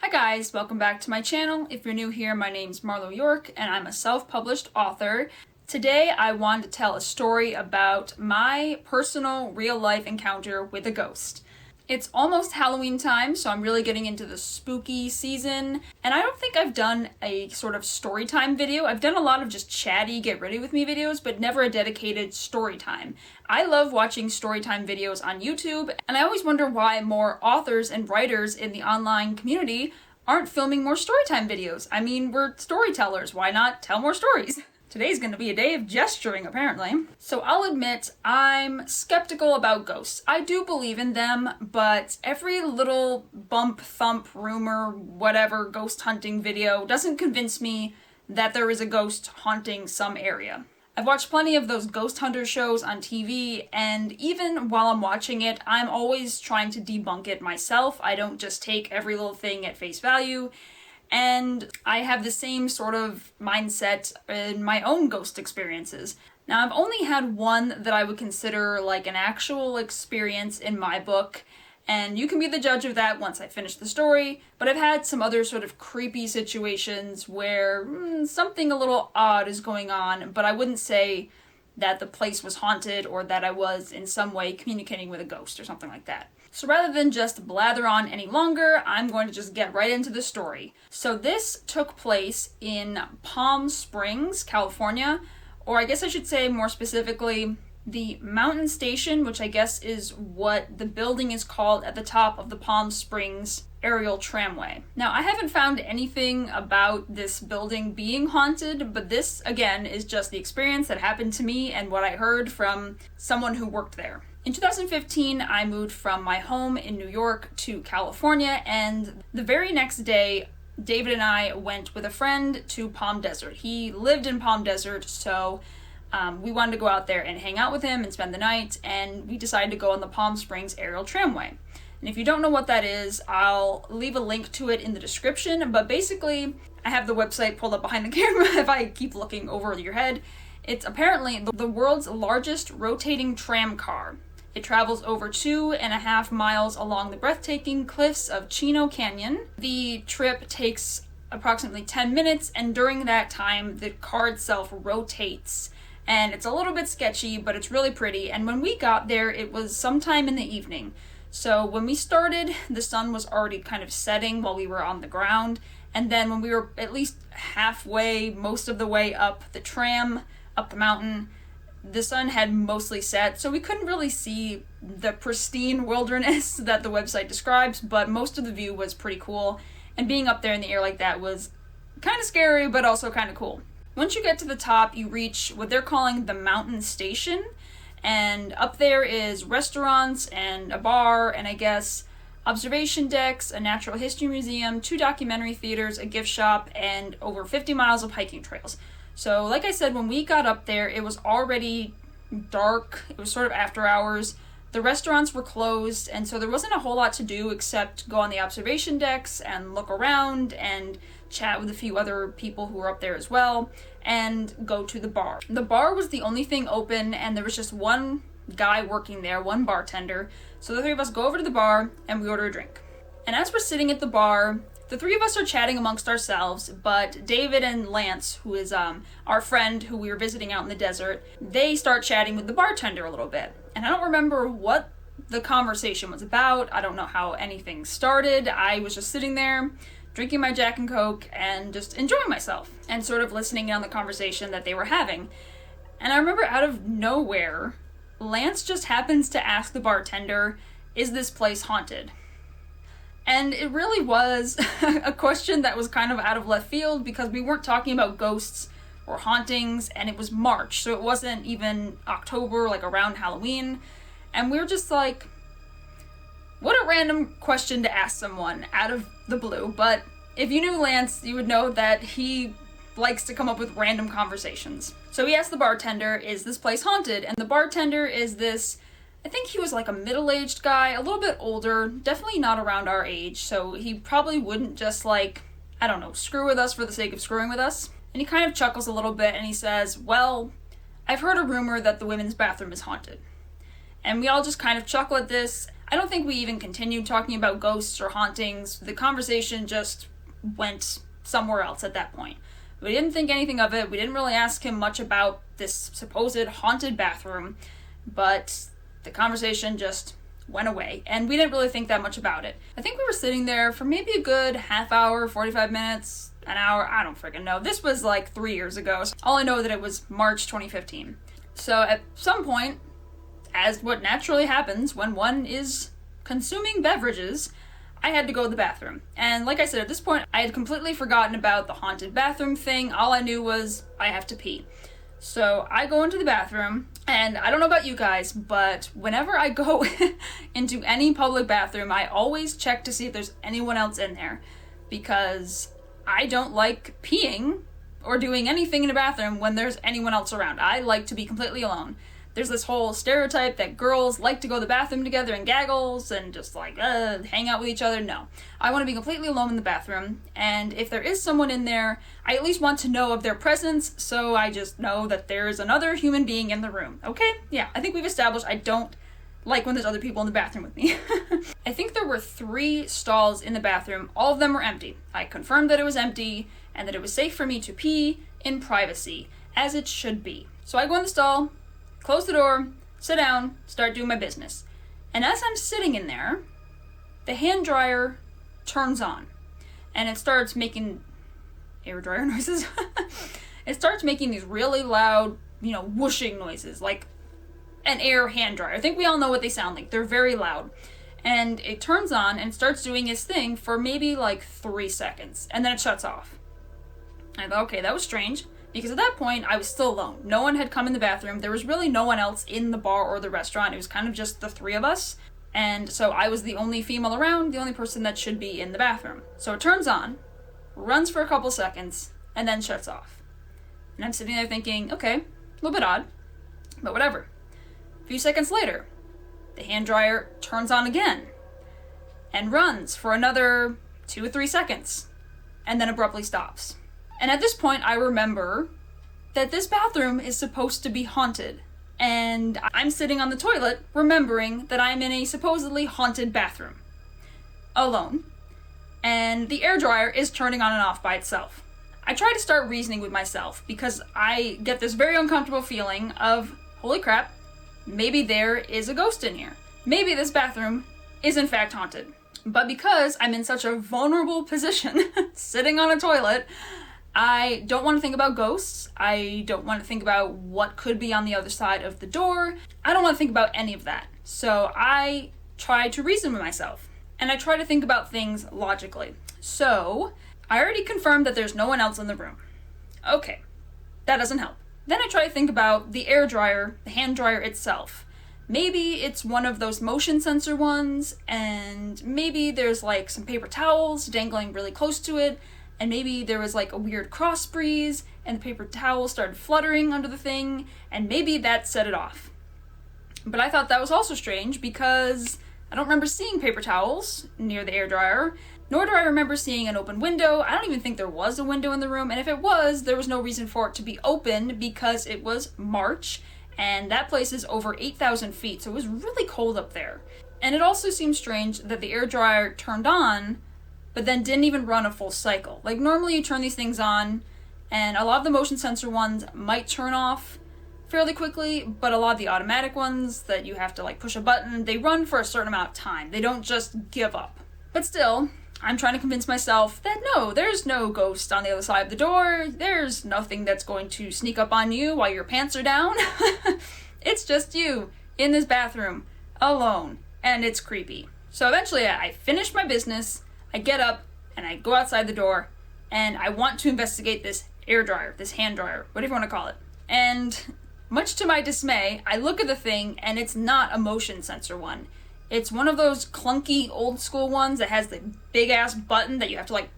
Hi guys, welcome back to my channel. If you're new here, my name's Marlow and I'm a self-published author. Today I wanted to tell a story about my personal real-life encounter with a ghost. It's almost Halloween time, so I'm really getting into the spooky season, and I don't think I've done a sort of story time video. I've done a lot of just chatty get ready with me videos, but never a dedicated story time. I love watching story time videos on YouTube, and I always wonder why more authors and writers in the online community aren't filming more story time videos. I mean, we're storytellers, why not tell more stories? Today's gonna be a day of gesturing, apparently. So I'll admit, I'm skeptical about ghosts. I do believe in them, but every little bump, thump, rumor, whatever, ghost hunting video doesn't convince me that there is a ghost haunting some area. I've watched plenty of those ghost hunter shows on TV, and even while I'm watching it, I'm always trying to debunk it myself. I don't just take every little thing at face value. And I have the same sort of mindset in my own ghost experiences. Now, I've only had one that I would consider like an actual experience in my book, and you can be the judge of that once I finish the story, but I've had some other sort of creepy situations where something a little odd is going on, but I wouldn't say that the place was haunted or that I was in some way communicating with a ghost or something like that. So rather than just blather on any longer, I'm going to just get right into the story. So this took place in Palm Springs, California, or I guess I should say more specifically, the Mountain Station, which I guess is what the building is called at the top of the Palm Springs aerial tramway. Now, I haven't found anything about this building being haunted, but this, again, is just the experience that happened to me and what I heard from someone who worked there. In 2015, I moved from my home in New York to California, and the very next day, David and I went with a friend to Palm Desert. He lived in Palm Desert, so we wanted to go out there and hang out with him and spend the night, and we decided to go on the Palm Springs aerial tramway. And if you don't know what that is, I'll leave a link to it in the description, but basically, I have the website pulled up behind the camera if I keep looking over your head. It's apparently the world's largest rotating tram car. It travels over 2.5 miles along the breathtaking cliffs of Chino Canyon. The trip takes approximately 10 minutes, and during that time, the car itself rotates. And it's a little bit sketchy, but it's really pretty. And when we got there, it was sometime in the evening. So when we started, the sun was already kind of setting while we were on the ground. And then when we were at least halfway, most of the way up the tram, up the mountain, the sun had mostly set, so we couldn't really see the pristine wilderness that the website describes, but most of the view was pretty cool, and being up there in the air like that was kind of scary, but also kind of cool. Once you get to the top, you reach what they're calling the Mountain Station, and up there is restaurants and a bar, and I guess observation decks, a natural history museum, 2 documentary theaters, a gift shop, and over 50 miles of hiking trails. So, like I said, when we got up there, it was already dark. It was sort of after hours. The restaurants were closed, and so there wasn't a whole lot to do except go on the observation decks and look around and chat with a few other people who were up there as well, and go to the bar. The bar was the only thing open, and there was just one guy working there, one bartender. So the 3 of us go over to the bar, and we order a drink. And as we're sitting at the bar, the 3 of us are chatting amongst ourselves, but David and Lance, who is our friend who we were visiting out in the desert, they start chatting with the bartender a little bit. And I don't remember what the conversation was about. I don't know how anything started. I was just sitting there, drinking my Jack and Coke, and just enjoying myself, and sort of listening in on the conversation that they were having. And I remember out of nowhere, Lance just happens to ask the bartender, "Is this place haunted?" And it really was a question that was kind of out of left field because we weren't talking about ghosts or hauntings, and it was March, so it wasn't even October, like around Halloween. And we were just like, what a random question to ask someone out of the blue. But if you knew Lance, you would know that he likes to come up with random conversations. So he asked the bartender, "Is this place haunted?" And the bartender is this, I think he was like a middle-aged guy, a little bit older, definitely not around our age, so he probably wouldn't just like, I don't know, screw with us for the sake of screwing with us. And he kind of chuckles a little bit and he says, "Well, I've heard a rumor that the women's bathroom is haunted." And we all just kind of chuckle at this. I don't think we even continued talking about ghosts or hauntings. The conversation just went somewhere else at that point. We didn't think anything of it. We didn't really ask him much about this supposed haunted bathroom, but the conversation just went away, and we didn't really think that much about it. I think we were sitting there for maybe a good half hour, 45 minutes, an hour, I don't freaking know. This was like 3 years ago. So all I know that it was March 2015. So at some point, as what naturally happens when one is consuming beverages, I had to go to the bathroom. And like I said, at this point, I had completely forgotten about the haunted bathroom thing. All I knew was I have to pee. So I go into the bathroom, and I don't know about you guys, but whenever I go into any public bathroom, I always check to see if there's anyone else in there, because I don't like peeing or doing anything in a bathroom when there's anyone else around. I like to be completely alone. There's this whole stereotype that girls like to go to the bathroom together in gaggles and just like hang out with each other. No, I want to be completely alone in the bathroom, and if there is someone in there, I at least want to know of their presence, so I just know that there's another human being in the room. Okay? Yeah, I think we've established I don't like when there's other people in the bathroom with me. I think there were 3 stalls in the bathroom. All of them were empty. I confirmed that it was empty and that it was safe for me to pee in privacy, as it should be. So I go in the stall, close the door, sit down, start doing my business. And as I'm sitting in there, the hand dryer turns on, and it starts making air dryer noises. It starts making these really loud, whooshing noises, like an air hand dryer. I think we all know what they sound like. They're very loud. And it turns on and starts doing its thing for maybe like 3 seconds, and then it shuts off. I thought, okay, that was strange, because at that point, I was still alone. No one had come in the bathroom. There was really no one else in the bar or the restaurant. It was kind of just the 3 of us. And so I was the only female around, the only person that should be in the bathroom. So it turns on, runs for a couple seconds, and then shuts off. And I'm sitting there thinking, okay, a little bit odd, but whatever. A few seconds later, the hand dryer turns on again and runs for another 2 or 3 seconds, and then abruptly stops. And at this point, I remember that this bathroom is supposed to be haunted. And I'm sitting on the toilet, remembering that I'm in a supposedly haunted bathroom. Alone. And the air dryer is turning on and off by itself. I try to start reasoning with myself, because I get this very uncomfortable feeling of, holy crap, maybe there is a ghost in here. Maybe this bathroom is in fact haunted. But because I'm in such a vulnerable position, sitting on a toilet, I don't want to think about ghosts. I don't want to think about what could be on the other side of the door. I don't want to think about any of that. So I try to reason with myself, and I try to think about things logically. So I already confirmed that there's no one else in the room. Okay, that doesn't help. Then I try to think about the air dryer, the hand dryer itself. Maybe it's one of those motion sensor ones, and maybe there's like some paper towels dangling really close to it, and maybe there was like a weird cross breeze, and the paper towel started fluttering under the thing, and maybe that set it off. But I thought that was also strange, because I don't remember seeing paper towels near the air dryer, nor do I remember seeing an open window. I don't even think there was a window in the room, and if it was, there was no reason for it to be open, because it was March, and that place is over 8,000 feet, so it was really cold up there. And it also seemed strange that the air dryer turned on, but then didn't even run a full cycle. Like, normally you turn these things on, and a lot of the motion sensor ones might turn off fairly quickly, but a lot of the automatic ones that you have to like push a button, they run for a certain amount of time. They don't just give up. But still, I'm trying to convince myself that no, there's no ghost on the other side of the door. There's nothing that's going to sneak up on you while your pants are down. It's just you in this bathroom, alone, and it's creepy. So eventually I finish my business, I get up, and I go outside the door, and I want to investigate this air dryer, this hand dryer, whatever you want to call it. And much to my dismay, I look at the thing, and it's not a motion sensor one. It's one of those clunky old school ones that has the big ass button that you have to like,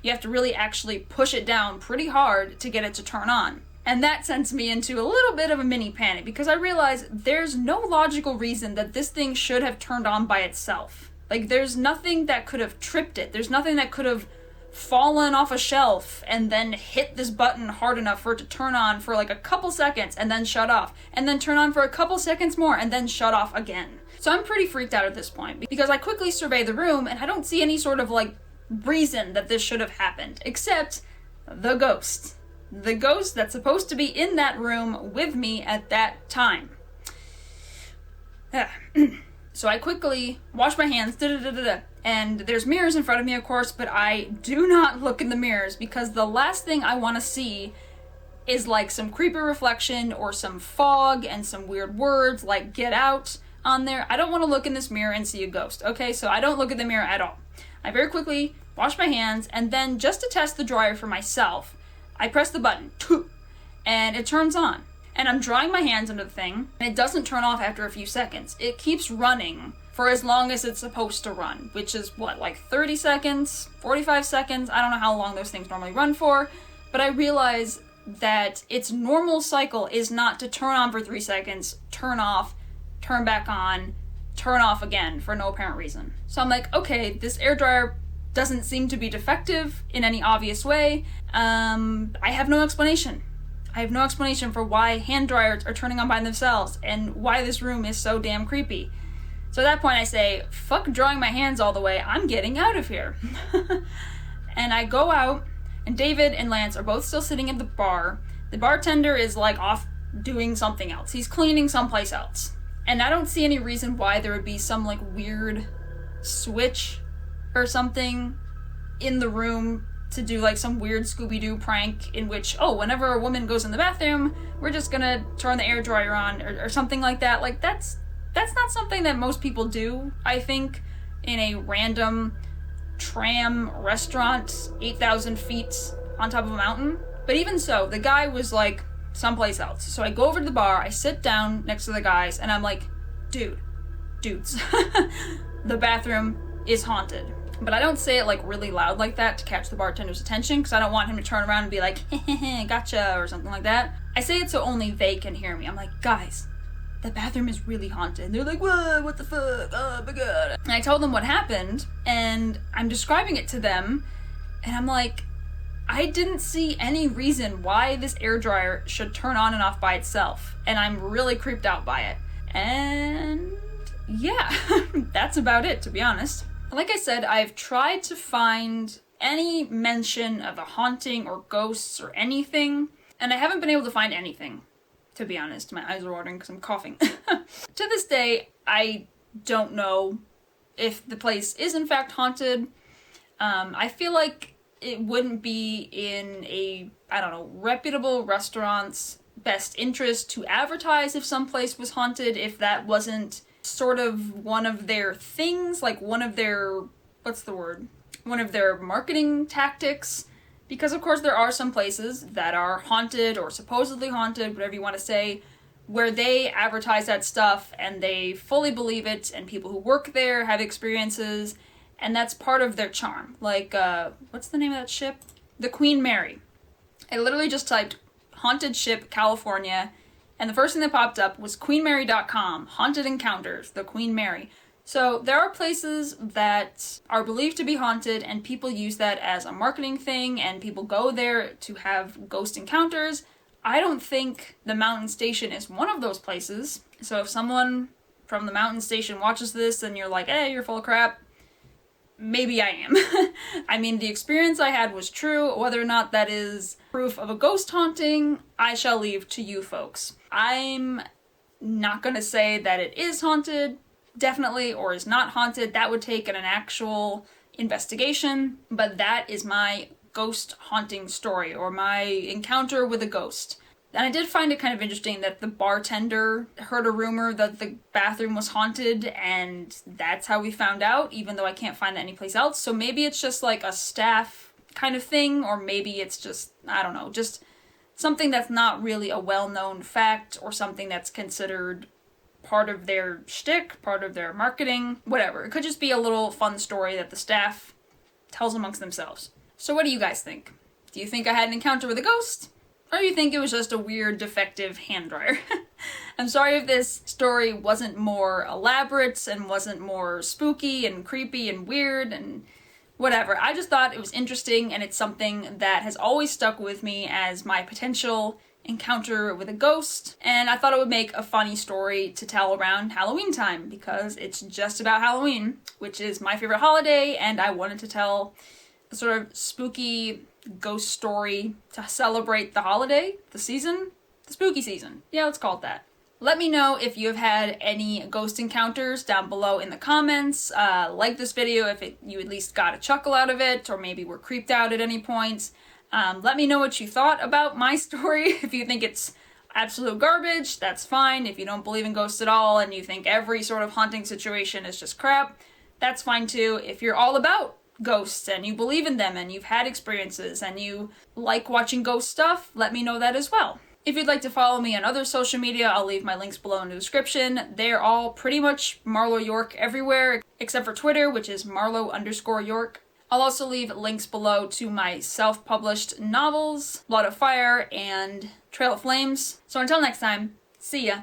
you have to really actually push it down pretty hard to get it to turn on. And that sends me into a little bit of a mini panic, because I realize there's no logical reason that this thing should have turned on by itself. Like, there's nothing that could have tripped it. There's nothing that could have fallen off a shelf and then hit this button hard enough for it to turn on for like a couple seconds and then shut off, and then turn on for a couple seconds more and then shut off again. So I'm pretty freaked out at this point because I quickly survey the room and I don't see any sort of like reason that this should have happened, except the ghost. The ghost that's supposed to be in that room with me at that time. So I quickly wash my hands, and there's mirrors in front of me, of course, but I do not look in the mirrors because the last thing I want to see is like some creepy reflection or some fog and some weird words like "get out" on there. I don't want to look in this mirror and see a ghost, okay? So I don't look in the mirror at all. I very quickly wash my hands, and then just to test the dryer for myself, I press the button, and it turns on. And I'm drying my hands under the thing, and it doesn't turn off after a few seconds. It keeps running for as long as it's supposed to run, which is what, like 30 seconds, 45 seconds? I don't know how long those things normally run for, but I realize that its normal cycle is not to turn on for 3 seconds, turn off, turn back on, turn off again for no apparent reason. So I'm like, okay, this air dryer doesn't seem to be defective in any obvious way. I have no explanation. I have no explanation for why hand dryers are turning on by themselves and why this room is so damn creepy. So at that point I say, fuck drying my hands all the way, I'm getting out of here. And I go out, and David and Lance are both still sitting at the bar. The bartender is like off doing something else. He's cleaning someplace else. And I don't see any reason why there would be some like weird switch or something in the room to do like some weird Scooby-Doo prank in which, oh, whenever a woman goes in the bathroom, we're just gonna turn the air dryer on or something like that. Like that's not something that most people do, I think, in a random tram restaurant 8,000 feet on top of a mountain. But even so, the guy was like someplace else. So I go over to the bar, I sit down next to the guys, and I'm like, dudes, the bathroom is haunted. But I don't say it like really loud like that to catch the bartender's attention because I don't want him to turn around and be like, gotcha, or something like that. I say it so only they can hear me. I'm like, guys, the bathroom is really haunted. And they're like, what the fuck? Oh my god. And I tell them what happened, and I'm describing it to them, and I'm like, I didn't see any reason why this air dryer should turn on and off by itself. And I'm really creeped out by it. And yeah, that's about it, to be honest. Like I said, I've tried to find any mention of a haunting or ghosts or anything, and I haven't been able to find anything, to be honest. My eyes are watering because I'm coughing. To this day, I don't know if the place is in fact haunted. I feel like it wouldn't be in a, reputable restaurant's best interest to advertise if some place was haunted, if that wasn't sort of one of their things, like one of their marketing tactics. Because of course there are some places that are haunted or supposedly haunted, whatever you want to say, where they advertise that stuff and they fully believe it, and people who work there have experiences, and that's part of their charm. Like, what's the name of that ship? The Queen Mary. I literally just typed haunted ship California, and the first thing that popped up was queenmary.com, haunted encounters, the Queen Mary. So there are places that are believed to be haunted, and people use that as a marketing thing, and people go there to have ghost encounters. I don't think the Mountain Station is one of those places. So if someone from the Mountain Station watches this and you're like, hey, you're full of crap, maybe I am. I mean, the experience I had was true. Whether or not that is proof of a ghost haunting, I shall leave to you folks. I'm not gonna say that it is haunted, definitely, or is not haunted. That would take an actual investigation, but that is my ghost haunting story, or my encounter with a ghost. And I did find it kind of interesting that the bartender heard a rumor that the bathroom was haunted, and that's how we found out, even though I can't find it anyplace else. So maybe it's just like a staff kind of thing, or maybe it's just, I don't know, just something that's not really a well-known fact, or something that's considered part of their shtick, part of their marketing, whatever. It could just be a little fun story that the staff tells amongst themselves. So what do you guys think? Do you think I had an encounter with a ghost? Or do you think it was just a weird, defective hand dryer? I'm sorry if this story wasn't more elaborate and wasn't more spooky and creepy and weird and Whatever. I just thought it was interesting, and it's something that has always stuck with me as my potential encounter with a ghost, and I thought it would make a funny story to tell around Halloween time because it's just about Halloween, which is my favorite holiday, and I wanted to tell a sort of spooky ghost story to celebrate the holiday, the season, the spooky season. Yeah, let's call it that. Let me know if you have had any ghost encounters down below in the comments. Like this video if you at least got a chuckle out of it, or maybe were creeped out at any points. Let me know what you thought about my story. If you think it's absolute garbage, that's fine. If you don't believe in ghosts at all and you think every sort of haunting situation is just crap, that's fine too. If you're all about ghosts and you believe in them and you've had experiences and you like watching ghost stuff, let me know that as well. If you'd like to follow me on other social media, I'll leave my links below in the description. They're all pretty much Marlow York everywhere, except for Twitter, which is Marlow_York. I'll also leave links below to my self-published novels, Blood of Fire and Trail of Flames. So until next time, see ya!